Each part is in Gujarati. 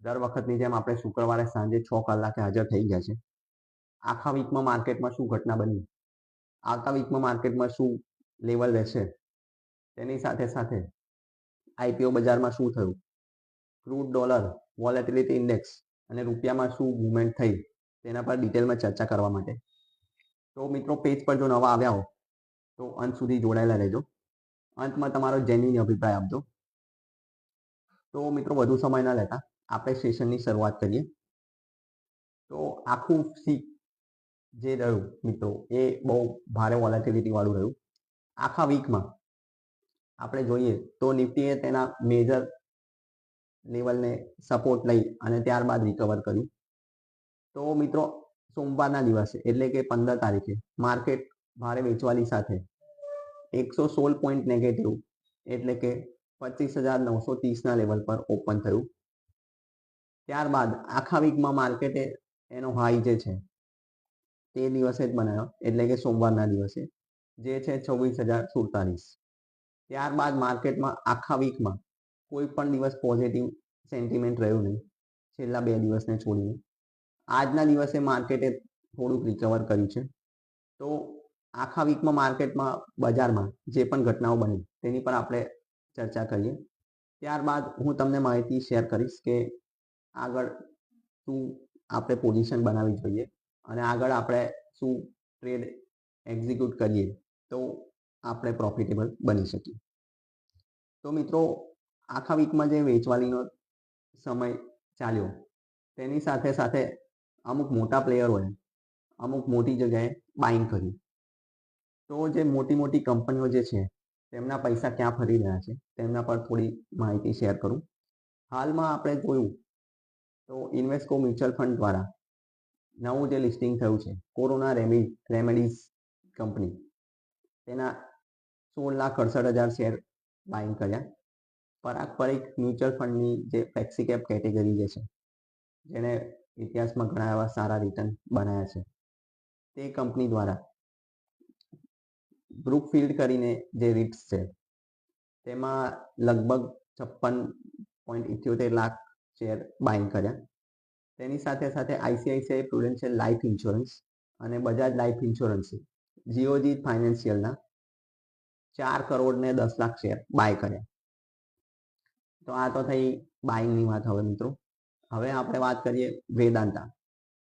દર વખતની જેમ આપણે શુક્રવારે સાંજે 6 કલાકે હાજર થઈ ગયા છે. આખા વીકમાં માર્કેટમાં શું ઘટના બની, આવતા વીકમાં માર્કેટમાં શું લેવલ રહેશે, તેની સાથે સાથે આઈપીઓ બજારમાં શું થયું, ક્રૂડ ડોલર વોલેટિલિટી ઇન્ડેક્સ અને રૂપિયામાં શું મૂવમેન્ટ થઈ, તેના પર ડિટેલમાં ચર્ચા કરવા માટે તો મિત્રો પેજ પર જો નવા આવ્યા હો તો અંત સુધી જોડાયેલા રહેજો. અંતમાં તમારો જેન્યુઇન અભિપ્રાય આપજો. તો મિત્રો વધુ સમય ન લેતા આપણે સેશનની શરૂઆત કરીએ. તો આખું સીક જે રહ્યું મિત્રો એ બહુ ભારે વોલેટિલિટી વાળું રહ્યું. આખા વીકમાં આપણે જોઈએ તો નિફ્ટીએ તેના મેજર લેવલને સપોર્ટ લઈ અને ત્યારબાદ રિકવર કર્યું. તો મિત્રો સોમવારના દિવસે એટલે કે 15 તારીખે માર્કેટ ભારે વેચવાલી સાથે 116 પોઈન્ટ નેગેટિવ એટલે કે 25,930ના લેવલ પર ઓપન થયું. ત્યારબાદ આખા વીકમાં માર્કેટે એનો હાઈ જે છે તે દિવસે જ બનાવ્યો એટલે કે સોમવારના દિવસે, જે છે 26,047. ત્યારબાદ માર્કેટમાં આખા વીકમાં કોઈ પણ દિવસ પોઝિટિવ સેન્ટિમેન્ટ રહ્યું નહીં છેલ્લા 2 દિવસને છોડીને. આજના દિવસે માર્કેટે થોડુંક રિકવર કર્યું છે. તો આખા વીકમાં માર્કેટમાં બજારમાં જે પણ ઘટનાઓ બની તેની પર આપણે ચર્ચા કરીએ. ત્યારબાદ હું તમને માહિતી શેર કરીશ કે આગળ શું આપણે પોઝિશન બનાવવી જોઈએ અને આગળ આપણે શું ટ્રેડ એક્ઝિક્યુટ કરીએ તો આપણે પ્રોફિટેબલ બની શકીએ. તો મિત્રો આખા વીકમાં જે વેચવાલીનો સમય ચાલ્યો તેની સાથે સાથે અમુક મોટા પ્લેયરોએ અમુક મોટી જગ્યાએ બાઇંગ કર્યું. તો જે મોટી મોટી કંપનીઓ જે છે તેમના પૈસા ક્યાં ફરી રહ્યા છે તેમના પર થોડી માહિતી શેર કરું. હાલમાં આપણે જોયું તો ઇન્વેસ્કો મ્યુચ્યુઅલ ફંડ દ્વારા નવું જે લિસ્ટિંગ થયું છે કોરોના રેમેડીઝ કંપની, તેના 16,68,000 શેર બાઇંગ કર્યા. પરાગ પરીખ મ્યુચ્યુઅલ ફંડની જે ફ્લેક્સી કેપ કેટેગરી જે છે જેણે ઇતિહાસમાં ઘણા એવા સારા રિટર્ન બનાવ્યા છે તે કંપની દ્વારા બ્રુકફિલ્ડ કરીને જે રીટ્સ છે તેમાં લગભગ 56.78 લાખ શેર બાઇંગ કર્યા. તેની સાથે સાથે આઈસીઆઈસીઆઈ પ્રુડેન્શિયલ લાઈફ ઇન્સ્યોરન્સ અને બજાજ લાઈફ ઇન્સ્યોરન્સ જીઓજી ફાઇનાન્શિયલના 4 કરોડ ને 10 લાખ શેર બાય કર્યા. તો આ તો થઈ બાઇંગની વાત. હવે મિત્રો હવે આપણે વાત કરીએ વેદાંતા.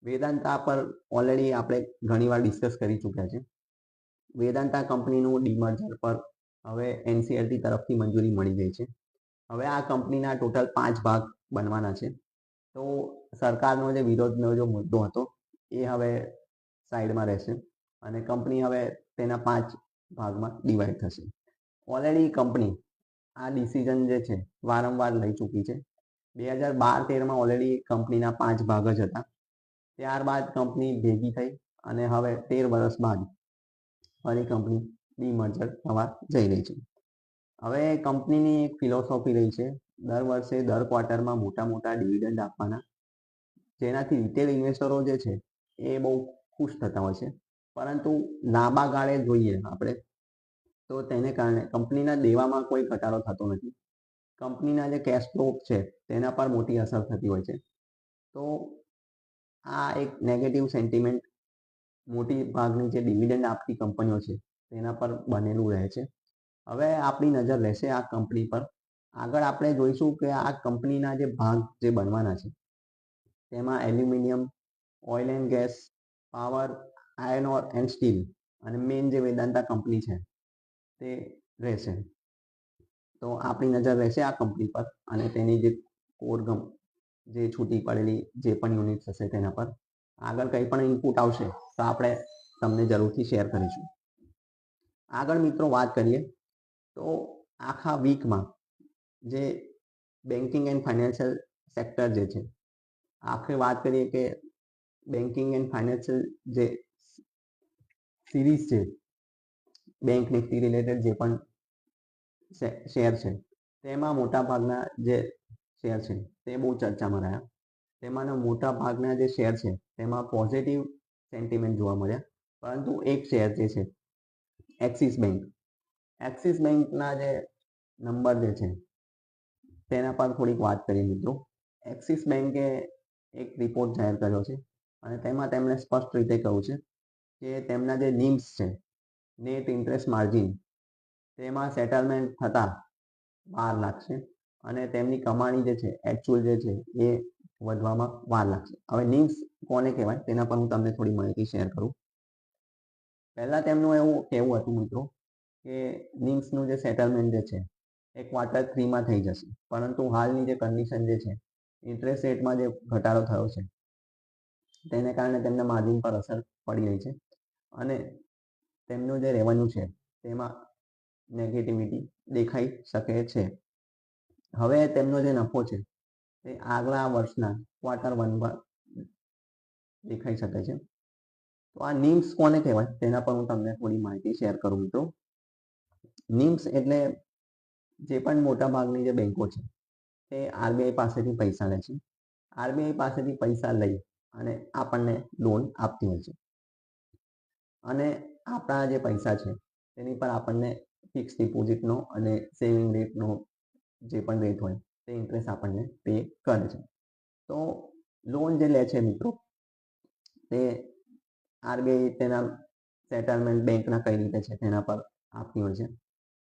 વેદાંતા પર ઓલરેડી આપણે ઘણીવાર ડિસ્કસ કરી ચૂક્યા છે. વેદાંતા કંપનીનું ડીમર્જર પર હવે એનસીએલટી તરફથી મંજૂરી મળી ગઈ છે. હવે આ કંપનીના ટોટલ 5 ભાગ બનવાના છે. તો સરકારનો જે વિરોધનો જો મુદ્દો હતો એ હવે સાઈડમાં રહેશે અને કંપની હવે તેના 5 ભાગમાં ડિવાઈડ થશે. ઓલરેડી કંપની આ ડિસિઝન જે છે વારંવાર લઈ ચૂકી છે. 2012-13માં ઓલરેડી કંપનીના 5 ભાગ જ હતા. ત્યારબાદ કંપની ભેગી થઈ અને હવે 13 વર્ષ બાદ ફરી કંપની ડીમર્જર થવા જઈ રહી છે. હવે કંપનીની એક ફિલોસોફી રહી છે દર વર્ષે દર ક્વાર્ટરમાં મોટા ડિવિડન્ડ આપવાના, જેનાથી રિટેલ ઇન્વેસ્ટરો જે છે એ બહુ ખુશ થતા હોય છે. પરંતુ લાંબા ગાળે જોઈએ આપણે તો તેને કારણે કંપનીના દેવામાં કોઈ ઘટાડો થતો નથી. કંપનીના જે કેશ ફ્લો છે તેના પર મોટી અસર થતી હોય છે. તો આ એક નેગેટિવ સેન્ટિમેન્ટ મોટી ભાગની જે ડિવિડન્ડ આપતી કંપનીઓ છે તેના પર બનેલું રહે છે. હવે આપણી નજર રહેશે આ કંપની પર. આગળ આપણે જોઈશું કે આ કંપનીના જે ભાગ જે બનવાના છે તેમાં aluminium, oil and gas, power, iron or and steel અને મેઇન જે વેદાંતા કંપની છે તે રહેશે. તો આપણી નજર રહેશે આ કંપની પર અને તેની જે કોર જે છૂટી પડેલી જે પણ યુનિટ હશે તેના પર. આગળ કંઈ પણ ઇનપુટ આવશે તો આપણે તમને જરૂરથી શેર કરીશું. આગળ મિત્રો વાત કરીએ તો આખા વીકમાં જે બેન્કિંગ એન્ડ ફાઇનાન્શિયલ સેક્ટર જે છે, આખરે વાત કરીએ કે બેન્કિંગ એન્ડ ફાઇનાન્શિયલ જે સિરીઝ છે, બેંક નિફ્ટી રિલેટેડ જે પણ શેર છે તેમાં મોટાભાગના જે શેર છે તે બહુ ચર્ચામાં રહ્યા. તેમાંના મોટા ભાગના જે શેર છે તેમાં પોઝિટિવ સેન્ટિમેન્ટ જોવા મળ્યા. પરંતુ એક શેર જે છે એક્સિસ બેંકના જે નંબર જે છે તેના પર થોડીક વાત કરીએ મિત્રો. એક્સિસ બેંકે એક રિપોર્ટ જાહેર કર્યો છે અને તેમાં તેમણે સ્પષ્ટ રીતે કહ્યું છે કે તેમના જે નિમ્સ છે, નેટ ઇન્ટરેસ્ટ માર્જિન, તેમાં સેટલમેન્ટ થતાં 12 લાખ છે અને તેમની કમાણી જે છે, એકચ્યુઅલ જે છે એ વધવામાં વાર લાગશે. હવે નિમ્સ કોને કહેવાય તેના પર હું તમને થોડી માહિતી શેર કરું. પહેલા તેમનું એવું કહેવું હતું મિત્રો કે નિમ્સનું જે સેટલમેન્ટ જે છે એ Q3 થઈ જશે, પરંતુ હાલની જે કન્ડિશન જે છે, ઇન્ટરેસ્ટ રેટમાં જે ઘટાડો થયો છે તેને કારણે તેમના માર્જિન પર અસર પડી રહી છે અને તેમનું જે રેવન્યુ છે તેમાં નેગેટિવિટી દેખાઈ શકે છે. હવે તેમનો જે નફો છે તે આગલા વર્ષના Q1 દેખાઈ શકે છે. તો આ નિમ્સ કોને કહેવાય તેના પર હું તમને થોડી માહિતી શેર કરું મિત્રો. નિમ્સ એટલે જે પણ મોટા ભાગની જે બેંકો છે તે RBI પાસેથી પૈસા લે છે. RBI પાસેથી પૈસા લઈ અને આપણને લોન આપતી હોય છે અને આપણા જે પૈસા છે તેની પર આપણને ફિક્સ ડિપોઝિટનો અને સેવિંગ રેટનો જે પણ રેટ હોય તે ઇન્ટરેસ્ટ આપણને પે કરે છે. તો લોન જે લે છે મિત્રો તે RBI તેના સેટલમેન્ટ બેંકના કઈ રીતે છે તેના પર આપતી હોય છે.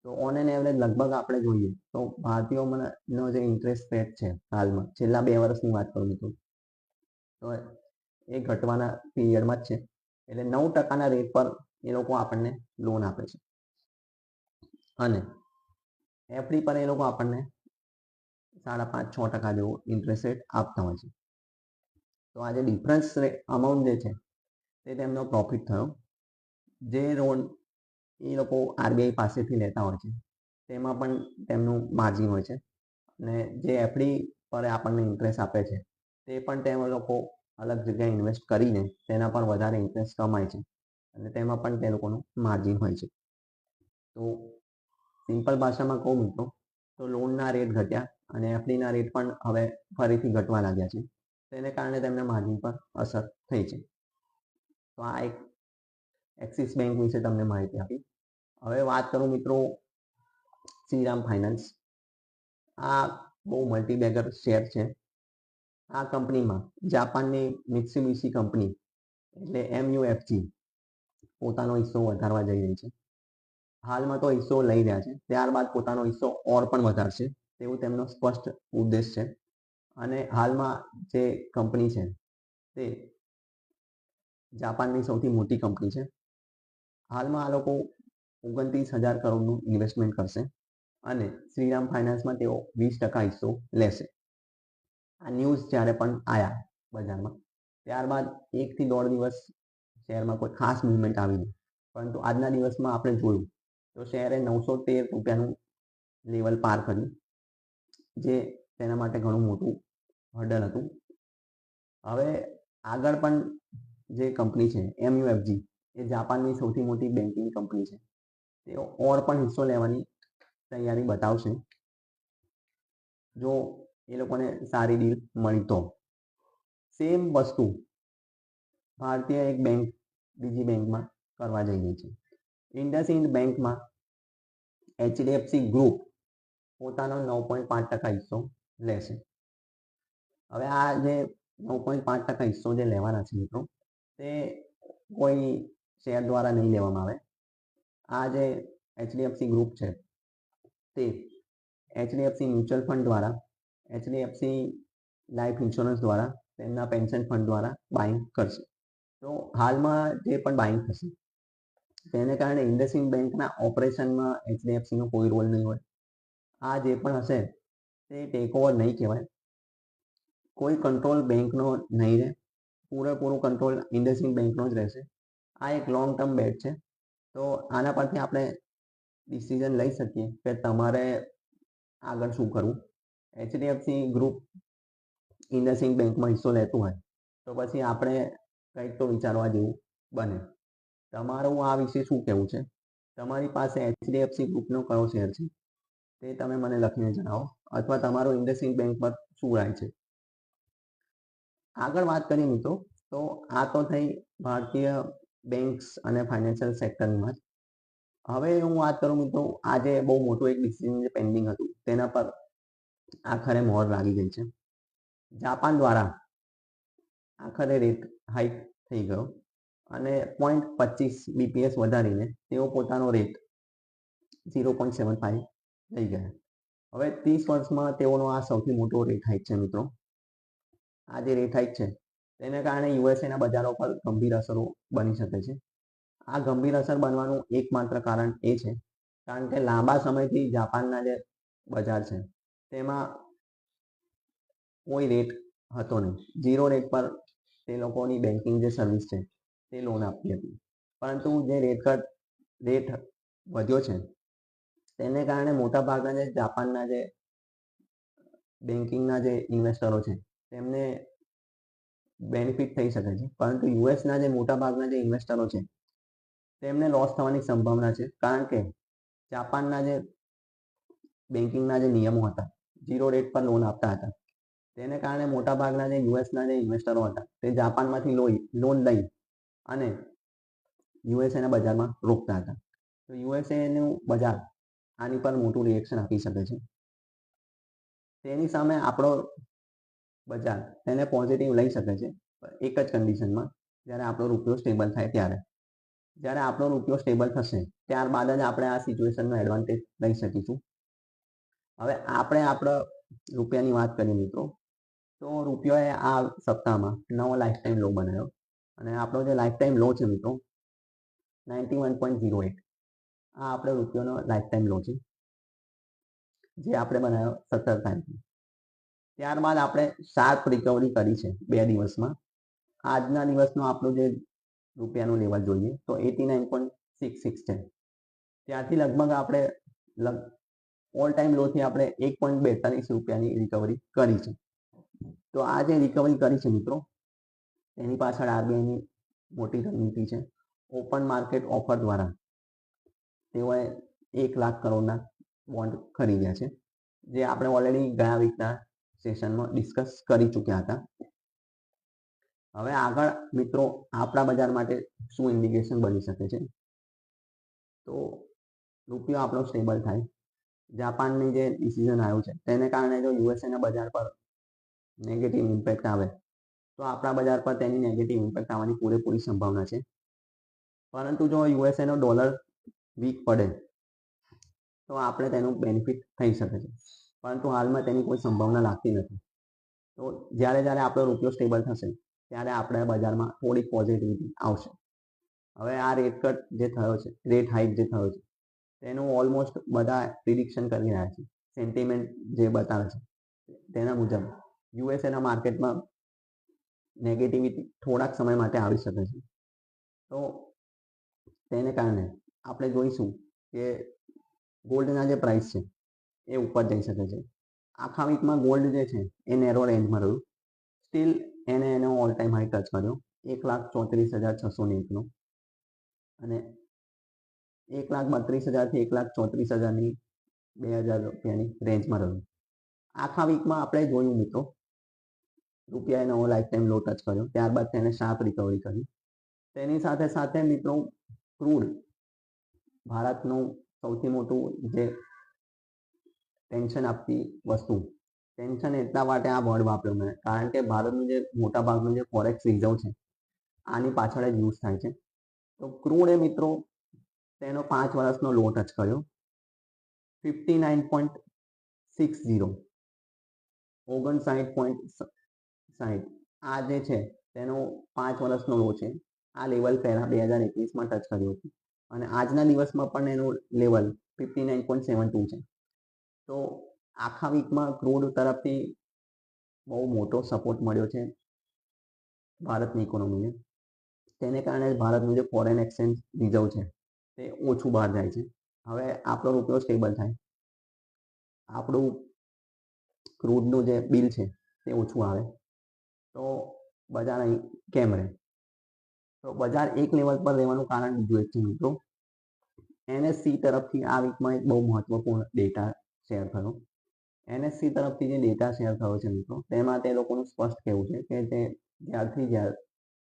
તો ઓન એન એવરેજ લગભગ આપણે જોઈએ તો ભારતીયોનો જે ઇન્ટરેસ્ટ રેટ છે હાલમાં છેલ્લા 2 વર્ષની વાત કરું મિત્રો તો એ ઘટવાના પીરિયડમાં જ છે. એટલે 9% રેટ પર એ લોકો આપણને લોન આપે છે અને FD પર એ લોકો આપણને 5.5-6% જેવો ઇન્ટરેસ્ટ રેટ આપતા હોય છે. તો આ જે ડિફરન્સ અમાઉન્ટ જે છે તે તેમનો પ્રોફિટ થયો. જે લોન એ લોકો RBI પાસેથી લેતા હોય છે તેમાં પણ તેમનું માર્જિન હોય છે અને જે FD પર આપણને ઇન્ટરેસ્ટ આપે છે તે પણ તે લોકો અલગ જગ્યાએ ઇન્વેસ્ટ કરીને તેના પર વધારે ઇન્ટરેસ્ટ કમાય છે અને તેમાં પણ તે લોકોનું માર્જિન હોય છે. તો સિમ્પલ ભાષામાં કહું મિત્રો તો લોનના રેટ ઘટ્યા અને FDના રેટ પણ હવે ફરીથી ઘટવા લાગ્યા છે. તેને કારણે તેમના માર્જિન પર અસર થઈ છે. તો આ એક એક્સિસ બેંક વિશે તમને માહિતી આપી. હવે વાત કરું મિત્રો શ્રીરામ ફાઇનાન્સ. આ બહુ મલ્ટીબેગર શેર છે. આ કંપનીમાં જાપાનની મિત્સુબિશી કંપની એટલે MUFG પોતાનો હિસ્સો વધારવા જઈ રહી છે. હાલમાં તો હિસ્સો લઈ રહ્યા છે, ત્યારબાદ પોતાનો હિસ્સો ઓર પણ વધારશે તેવું તેમનો સ્પષ્ટ ઉદ્દેશ છે. અને હાલમાં જે કંપની છે તે જાપાનની સૌથી મોટી કંપની છે. હાલમાં આ લોકો 29,000 કરોડનું ઇન્વેસ્ટમેન્ટ કરશે અને શ્રીરામ ફાઇનાન્સમાં તેઓ 20% હિસ્સો લેશે. આ ન્યૂઝ જ્યારે પણ આવ્યા બજારમાં ત્યારબાદ 1 થી 1.5 દિવસ શેરમાં કોઈ ખાસ મૂવમેન્ટ આવી નહીં, પરંતુ આજના દિવસમાં આપણે જોયું તો શેરે 913 રૂપિયાનું લેવલ પાર કર્યું, જે તેના માટે ઘણું મોટું હર્ડલ હતું. હવે આગળ પણ જે કંપની છે MUFG એ જાપાનની સૌથી મોટી બેન્કિંગ કંપની છે, તેઓ ઓર પણ હિસ્સો લેવાની તૈયારી બતાવશે જો એ લોકોને સારી ડીલ મળી તો. સેમ વસ્તુ ભારતીય એક બેંક બીજી બેંકમાં કરવા જઈ રહી છે. IndusInd બેંકમાં HDFC ગ્રુપ પોતાનો 9.5% હિસ્સો લેશે. હવે આ જે 9.5% હિસ્સો જે લેવાના છે મિત્રો તે કોઈ શેર દ્વારા નહીં લેવામાં આવે. આ જે HDFC ગ્રુપ છે તે HDFC મ્યુચ્યુઅલ ફંડ દ્વારા, HDFC લાઈફ ઇન્સ્યોરન્સ દ્વારા, તેમના પેન્શન ફંડ દ્વારા બાઇંગ કરશે. તો હાલમાં જે પણ બાઇંગ થશે તેને કારણે IndusInd બેંકના ઓપરેશનમાં HDFCનો કોઈ રોલ નહીં હોય. આ જે પણ હશે તે ટેકઓવર નહીં કહેવાય, કોઈ કંટ્રોલ બેંકનો નહીં રહે, પૂરેપૂરો કંટ્રોલ IndusInd બેંકનો જ રહેશે. આ એક લોંગ ટર્મ બેટ છે. તો આના પરથી આપણે ડિસિઝન લઈ શકીએ કે તમારે આગળ શું કરવું. HDFC ગ્રુપ IndusInd બેંકમાં હિસ્સો લેતું હોય તો પછી આપણે કંઈક તો વિચારવા જેવું બને. તમારું આ વિશે શું કહેવું છે? તમારી પાસે HDFC ગ્રુપનો કયો શેર છે તે તમે મને લખીને જણાવો, અથવા તમારો IndusInd બેંક પર શું રાય છે. આગળ વાત કરીએ મિત્રો તો આ તો થઈ ભારતીય બેંક્સ અને ફાઇનાન્શિયલ સેક્ટરમાં. હવે હું વાત કરું મિત્રો, આજે બહુ મોટું એક ડિસિઝન જે પેન્ડિંગ હતું તેના પર આખરે મોહર લાગી ગઈ છે. જાપાન દ્વારા આખરે રેટ હાઇક થઈ ગયો અને 0.25 BPS વધારીને તેઓ પોતાનો રેટ 0.75 લઈ ગયા. હવે 30 વર્ષમાં તેઓનો આ સૌથી મોટો રેટ હાઇક છે મિત્રો. આ જે રેટ હાઇક છે તેને કારણે યુએસએના બજારો પર ગંભીર અસરો બની શકે છે. આ ગંભીર અસર બનવાનું એકમાત્ર કારણ એ છે કારણ કે લાંબા સમયથી જાપાનના જે બજાર છે તેમાં કોઈ રેટ હતો નહીં. 0 રેટ પર તે લોકોની બેન્કિંગ જે સર્વિસ છે તે લોન આપતી હતી. પરંતુ જે રેટ વધ્યો છે તેને કારણે મોટાભાગના જે જાપાનના જે બેન્કિંગના જે ઇન્વેસ્ટરો છે તેમને બેનિફિટ થઈ શકે છે, પરંતુ યુએસના જે મોટાભાગના જે ઇન્વેસ્ટરો છે તેમને લોસ થવાની સંભાવના છે કારણ કે જાપાનના જે બેન્કિંગના જે નિયમો હતા, 0 રેટ પર લોન આપતા હતા, તેને કારણે મોટાભાગના જે યુએસના જે ઇન્વેસ્ટરો હતા તે જાપાનમાંથી લોન લઈ અને યુએસએના બજારમાં રોકતા હતા. તો યુએસએનું બજાર આની પર મોટું રિએક્શન આપી શકે છે. તેની સામે આપણો બજાર તેને પોઝિટિવ લઈ શકે છે એક જ કન્ડિશનમાં, જ્યારે આપણો રૂપિયો સ્ટેબલ થાય ત્યારે. જ્યારે આપણો રૂપિયો સ્ટેબલ થશે ત્યારબાદ જ આપણે આ સિચ્યુએશનનો એડવાન્ટેજ લઈ શકીશું. હવે આપણે આપણા રૂપિયાની વાત કરીએ મિત્રો, તો રૂપિયોએ આ સપ્તાહમાં નવો લાઈફ ટાઈમ લો બનાવ્યો અને આપણો જે લાઈફ ટાઈમ લો છે મિત્રો 91.08. આ આપણો રૂપિયાનો લાઈફ ટાઈમ લો છે જે આપણે બનાવ્યો 17 તારીખે. ત્યારબાદ આપણે શાર્પ રિકવરી કરી છે 2 દિવસમાં. આજના દિવસનો આપણું જે રૂપિયાનું લેવલ જોઈએ તો 89.66 છે. ત્યાંથી લગભગ આપણે ઓલ ટાઈમ લોથી આપણે 1.42 રૂપિયાની રિકવરી કરી છે. તો આ જે રિકવરી કરી છે મિત્રો તેની પાછળ આરબીઆઈની મોટી રણનીતિ છે. ઓપન માર્કેટ ઓફર દ્વારા તેઓએ 1 લાખ કરોડના બોન્ડ ખરીદ્યા છે, જે આપણે ઓલરેડી ગયા વીકના સેશનમાં ડિસ્કસ કરી ચૂક્યા હતા. હવે આગળ મિત્રો આપણા બજાર માટે શું ઇન્ડિકેશન બની શકે છે? તો રૂપિયો આપણો સ્ટેબલ થાય, જાપાનની જે ડિસિઝન આવ્યું છે તેને કારણે જો યુએસએના બજાર પર નેગેટિવ ઇમ્પેક્ટ આવે તો આપણા બજાર પર તેની નેગેટિવ ઇમ્પેક્ટ આવવાની પૂરેપૂરી સંભાવના છે. પરંતુ જો યુએસએનો ડોલર વીક પડે તો આપણે તેનું બેનિફિટ થઈ શકે છે, પરંતુ હાલમાં તેની કોઈ સંભાવના લાગતી નથી. તો જ્યારે આપણો રૂપિયો સ્ટેબલ થશે ત્યારે આપણે બજારમાં થોડીક પોઝિટિવિટી આવશે. હવે આ રેટ કટ જે થયો છે, રેટ હાઇક જે થયો છે તેનું ઓલમોસ્ટ બધા પ્રિડિક્શન કરી રહ્યા છે. સેન્ટિમેન્ટ જે બતાવે છે તેના મુજબ યુએસએના માર્કેટમાં નેગેટિવિટી થોડાક સમય માટે આવી શકે છે. તો તેને કારણે આપણે જોઈશું કે ગોલ્ડના જે પ્રાઇસ છે એ ઉપર જઈ શકે છે. આખા વીકમાં ગોલ્ડ જે છે એ નેરો રેન્જમાં રહ્યું. સ્ટીલ એનો ઓલ ટાઈમ હાઈ ટચ કર્યો 1,34,601નો અને 1,32,000 થી 1,34,000ની 2,000 રૂપિયાની રેન્જમાં રહ્યું. આખા વીકમાં આપણે જોયું મિત્રો રૂપિયાએ નવો લાઈફ ટાઈમ લો ટચ કર્યો, ત્યારબાદ તેને શાર્પ રિકવરી કરી. તેની સાથે સાથે મિત્રો ક્રૂડ ભારતનું સૌથી મોટું જે ટેન્શન આપતી વસ્તુ, ટેન્શન એટલા માટે આ વર્ડ વાપર્યો મેં કારણ કે ભારતનું જે મોટા ભાગનું જે ફોરેક્સ રિઝર્વ છે આની પાછળ જ યુઝ થાય છે. તો ક્રૂડ એ મિત્રો તેનો 5 વર્ષનો લો ટચ કર્યો 59.60, 59.60. આ જે છે તેનો 5 વર્ષનો લો છે. આ લેવલ પહેલા 2021માં ટચ કર્યું હતું અને આજના દિવસમાં પણ એનું લેવલ 59.72 છે. તો આખા વીકમાં ક્રૂડ તરફથી બહુ મોટો સપોર્ટ મળ્યો છે ભારતની ઇકોનોમીને. તેને કારણે ભારતનું જે ફોરેન એક્સચેન્જ રિઝર્વ છે તે ઓછું બહાર જાય છે. હવે આપણો રૂપિયો સ્ટેબલ થાય, આપણું ક્રૂડનું જે બિલ છે તે ઓછું આવે તો બજાર અહીં કેમ રહે? તો બજાર એક લેવલ પર રહેવાનું કારણ બીજું એક છે મિત્રો, એનએસસી તરફથી આ વીકમાં એક બહુ મહત્વપૂર્ણ ડેટા શેર થયો. એનએસસી તરફથી જે ડેટા શેર થયો છે મિત્રો તેમાં તે લોકોનું સ્પષ્ટ કહેવું છે કે તે જ્યારથી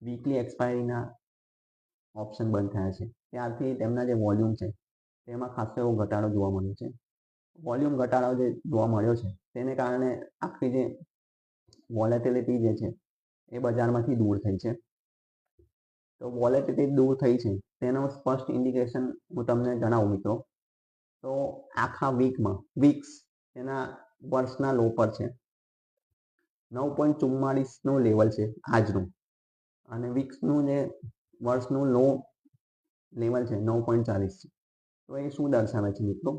વીકલી એક્સપાયરીના ઓપ્શન બંધ થયા છે ત્યારથી તેમના જે વોલ્યુમ છે તેમાં ખાસો એવો ઘટાડો જોવા મળ્યો છે. વોલ્યુમ ઘટાડો જે જોવા મળ્યો છે તેને કારણે આખી જે વોલેટિલિટી જે છે એ બજારમાંથી દૂર થઈ છે. તો વોલેટિલિટી દૂર થઈ છે તેનો સ્પષ્ટ ઇન્ડિકેશન હું તમને જણાવું મિત્રો. તો આખા વીક્સ એના વર્ષના લો પર છે. 9.44નું લેવલ છે આજનું, અને વીક્સનું જે વર્ષનું લો લેવલ છે 9.40 છે. તો એ શું દર્શાવે છે મિત્રો?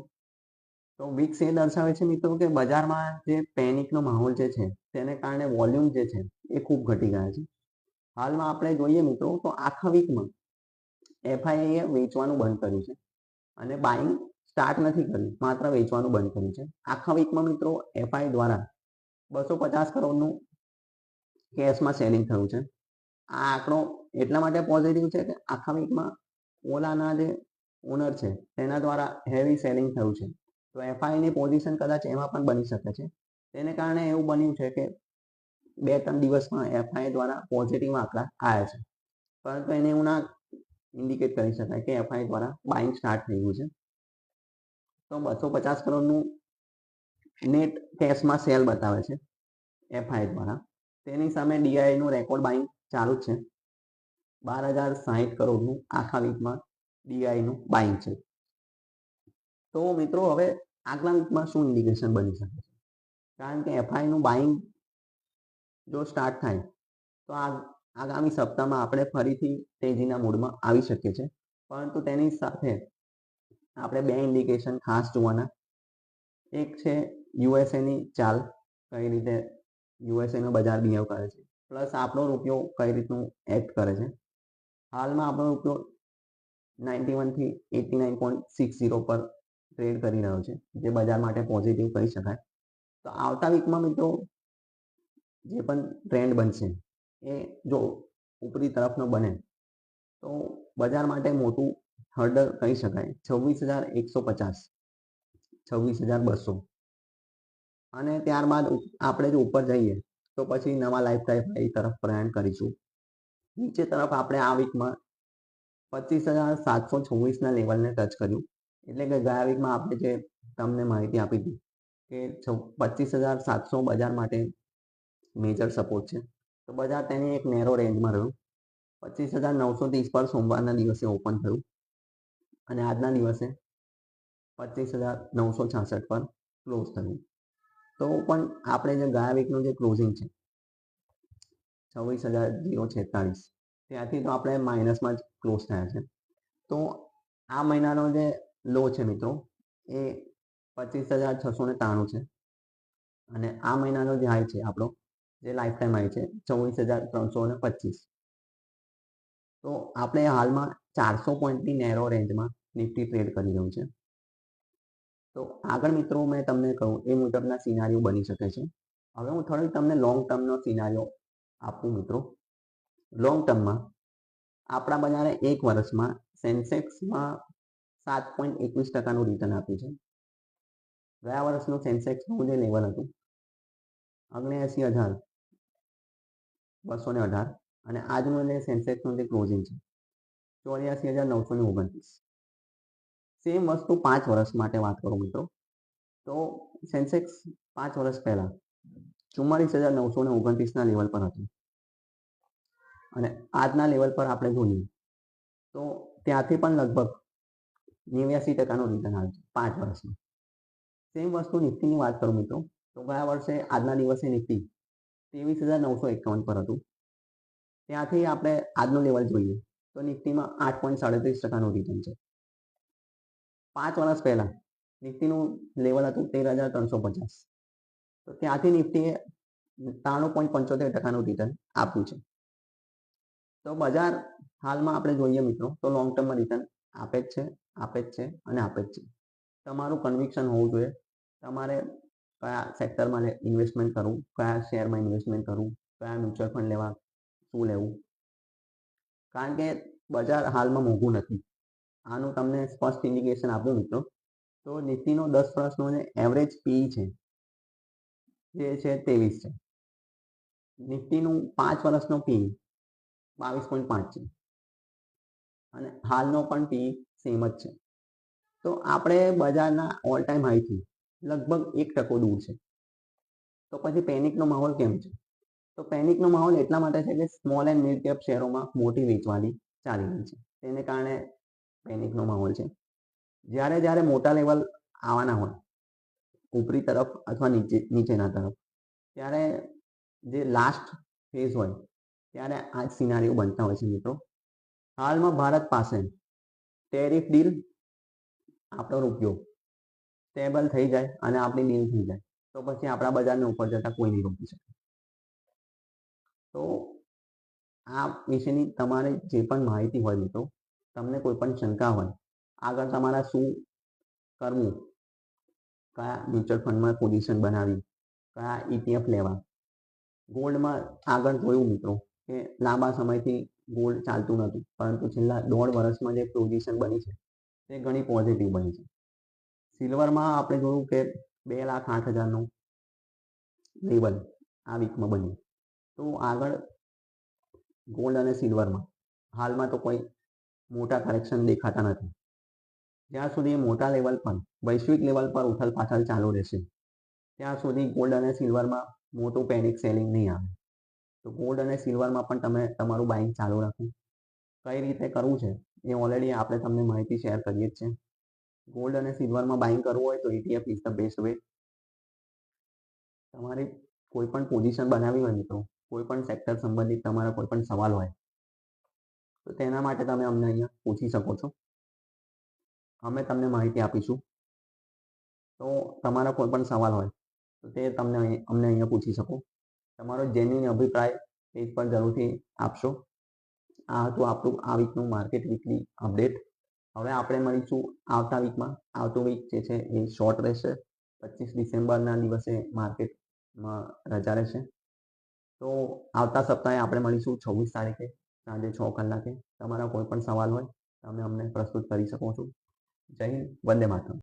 તો વીક્સ એ દર્શાવે છે મિત્રો કે બજારમાં જે પેનિકનો માહોલ જે છે તેને કારણે વોલ્યુમ જે છે એ ખૂબ ઘટી ગયા છે. હાલમાં આપણે જોઈએ મિત્રો તો આખા વીકમાં એફઆઈએ વેચવાનું બંધ કર્યું છે અને બાઇંગ સ્ટાર્ટ નથી કર્યું, માત્ર વેચવાનું બંધ કર્યું છે. આખા વીકમાં મિત્રો એફઆઈ દ્વારા 250 કરોડનું કેશમાં સેલિંગ થયું છે. આ આંકડો એટલા માટે પોઝિટિવ છે કે આખા વીકમાં ઓલાના જે ઓનર છે તેના દ્વારા હેવી સેલિંગ થયું છે. તો એફઆઈની પોઝિશન કદાચ એમાં પણ બની શકે છે. તેને કારણે એવું બન્યું છે કે 2-3 દિવસમાં એફઆઈ દ્વારા પોઝિટિવ આંકડા આવ્યા છે, પરંતુ એને એવું ના ઇન્ડિકેટ કરી શકાય કે એફઆઈ દ્વારા બાઇંગ સ્ટાર્ટ થઈ ગયું છે. તો 250 કરોડનું નેટ કેશમાં સેલ બતાવે છે એફઆઈ દ્વારા. તેની સામે ડીઆઈનું રેકોર્ડ બાઇંગ ચાલુ જ છે. 12,060 કરોડનું આખા વીકમાં ડીઆઈનું બાઇંગ છે. તો મિત્રો હવે આગલા વીકમાં શું ઇન્ડિકેશન બની શકે છે? કારણ કે એફઆઈનું બાઇંગ જો સ્ટાર્ટ થાય તો આગામી સપ્તાહમાં આપણે ફરીથી તેજીના મૂડમાં આવી શકીએ છીએ. પરંતુ તેની સાથે આપણે 2 ઇન્ડિકેશન ખાસ જોવાના. એક છે યુએસએની ચાલ, કઈ રીતે યુએસએનું બજાર બિહેવ કરે છે, પ્લસ આપણો રૂપિયો કઈ રીતનું એક્ટ કરે છે. હાલમાં આપણો રૂપિયો 91 થી 89.60 પર ટ્રેડ કરી રહ્યો છે, જે બજાર માટે પોઝિટિવ કહી શકાય. તો આવતા વીકમાં મિત્રો જે પણ ટ્રેન્ડ બનશે એ જો ઉપરી તરફનો બને તો બજાર માટે મોટું હર્ડલ કહી શકાય 26,150, 26,200, અને ત્યારબાદ આપણે જો ઉપર જઈએ તો પછી નવા લાઈફ હાઈ તરફ પ્રયાણ કરીશું. નીચે તરફ આપણે આ વીકમાં 25,726ના લેવલને ટચ કર્યું. એટલે કે ગયા વીકમાં આપણે જે તમને માહિતી આપી હતી કે 25,700 બજાર માટે મેજર સપોર્ટ છે. તો બજાર તેની એક નેરો રેન્જમાં રહ્યું. 25,930 પર સોમવારના દિવસે ઓપન થયું અને આજના દિવસે 25,966 પર ક્લોઝ થયું. તો પણ આપણે જે ગયા વીકનું જે ક્લોઝિંગ છે 26,046, ત્યાંથી તો આપણે માઇનસમાં જ ક્લોઝ થયા છે. તો આ મહિનાનો જે લો છે મિત્રો એ 25,693 છે, અને આ મહિનાનો જે હાઈ છે આપણો જે લાઈફ ટાઈમ હાઈ છે 24,325. તો આપણે હાલમાં 400 પોઈન્ટની નેરો રેન્જમાં નિફ્ટી ટ્રેડ કરી રહ્યું છે. તો આગળ મિત્રો મેં તમને કહું એ મુજબના સિનારીઓ બની શકે છે. હવે હું થોડી તમને લોંગ ટર્મનો સિનારીઓ આપું મિત્રો. લોંગ ટર્મમાં આપણા બજારે એક વર્ષમાં સેન્સેક્સમાં 7.21% રિટર્ન આપ્યું છે. ગયા વર્ષનું સેન્સેક્સનું જે લેવલ હતું 79,218, અને આજનું જે સેન્સેક્સનું જે ક્લોઝિંગ છે 84,929. સેમ વસ્તુ 5 વર્ષ માટે વાત કરું મિત્રો તો સેન્સેક્સ 5 વર્ષ પહેલા 44,929ના લેવલ પર હતું, અને આજના લેવલ પર આપણે જોઈએ તો ત્યાંથી પણ લગભગ 89% રિટર્ન આવે છે 5 વર્ષમાં. સેમ વસ્તુ નિફ્ટીની વાત કરું મિત્રો તો ગયા વર્ષે આજના દિવસે નિફ્ટી 23,951 પર હતું. ત્યાંથી આપણે આજનું લેવલ જોઈએ તો નિફ્ટીમાં 8.37% રિટર્ન છે. 5 વર્ષ પહેલા નિફ્ટીનું લેવલ હતું 13,350, તો ત્યાંથી નિફ્ટીએ 93.75% રિટર્ન આપ્યું છે. તો બજાર હાલમાં આપણે જોઈએ મિત્રો તો લોંગ ટર્મમાં રિટર્ન આપે જ છે, આપે જ છે અને આપે જ છે. તમારું કન્વિક્શન હોવું જોઈએ. તમારે કયા સેક્ટરમાં ઇન્વેસ્ટમેન્ટ કરવું, કયા શેરમાં ઇન્વેસ્ટમેન્ટ કરવું, કયા મ્યુચ્યુઅલ ફંડ લેવા, શું લેવું, કારણ કે બજાર હાલમાં મોંઘું નથી. આનું તમને સ્પષ્ટ ઇન્ડિકેશન આપ્યું મિત્રો. તો નિફ્ટીનો 10 વર્ષનો જે એવરેજ પી છે જે છે 23 છે. નિફ્ટીનું 5 વર્ષનો પી 22.5 છે, અને હાલનો પણ પી સેમ જ છે. તો આપણે બજારના ઓલ ટાઈમ હાઈથી લગભગ 1% દૂર છે. તો પછી પેનિકનો માહોલ કેમ છે? તો પેનિકનો માહોલ એટલા માટે છે કે સ્મોલ એન્ડ મિડ કેપ શેરોમાં મોટી વેચવાલી ચાલી રહી છે, તેને કારણે પેનિકનો માહોલ છે. જ્યારે જ્યારે મોટા લેવલ આવવાના હોય ઉપરી તરફ અથવા નીચેના તરફ, ત્યારે જે લાસ્ટ ફેઝ હોય ત્યારે આ જ સિનારીઓ બનતા હોય છે મિત્રો. હાલમાં ભારત પાસે ટેરિફ ડીલ, આપણો રૂપિયો સ્ટેબલ થઈ જાય અને આપણી ડીલ થઈ જાય તો પછી આપણા બજારને ઉપર જતા કોઈ નહીં રોકી શકે. તો આ વિશેની તમારે જે પણ માહિતી હોય મિત્રો, તમને કોઈ પણ શંકા હોય, આગળ તમારા શું કરવું, કયા મ્યુચ્યુઅલ ફંડમાં પોઝિશન બનાવી, કયા ETF લેવા, ગોલ્ડમાં આગળ જોયું મિત્રો કે લાંબા સમયથી ગોલ્ડ ચાલતું નહોતું, પરંતુ છેલ્લા 1.5 વર્ષમાં જે પોઝિશન બની છે તે ઘણી પોઝિટિવ બની છે. સિલ્વરમાં આપણે જોયું કે 2,08,000નું લેવલ આ વીકમાં બન્યું. તો આગળ ગોલ્ડ અને સિલ્વરમાં હાલમાં તો કોઈ મોટા કરેક્શન દેખાતા નથી. જ્યાં સુધી મોટા લેવલ પર, વૈશ્વિક લેવલ પર ઉથલ પાથલ ચાલુ રહેશે ત્યાં સુધી ગોલ્ડ અને સિલ્વરમાં મોટું પેનિક સેલિંગ નહીં આવે. તો ગોલ્ડ અને સિલ્વરમાં પણ તમે તમારું બાઇંગ ચાલુ રાખો. કઈ રીતે કરવું છે એ ઓલરેડી આપણે તમને માહિતી શેર કરીએ જ છે. ગોલ્ડ અને સિલ્વરમાં બાઇંગ કરવું હોય તો ETF is the best way. તમારી કોઈ પણ પોઝિશન બનાવી હોય મિત્રો, કોઈ પણ સેક્ટર સંબંધિત તમારા કોઈ પણ સવાલ હોય તો તેના માટે તમે અમને અહીંયા પૂછી શકો છો, અમે તમને માહિતી આપીશું. તો તમારા કોઈ પણ સવાલ હોય તો તે તમને અમને અહીંયા પૂછી શકો. તમારો જેન્યુઇન અભિપ્રાય પેજ પર જરૂરથી આપશો. આ હતું આપણું આ વીકનું માર્કેટ વીકલી અપડેટ. હવે આપણે મળીશું આવતા વીકમાં. આવતું વીક જે છે એ શોર્ટ રહેશે. 25 ડિસેમ્બરના દિવસે માર્કેટમાં રજા રહેશે. તો આવતા સપ્તાહે આપણે મળીશું 26 તારીખે સાંજે 6 કલાકે. તમારા કોઈ પણ સવાલ હોય તમે અમને પ્રસ્તુત કરી શકો છો. જય હિન્દ, વંદે માતરમ.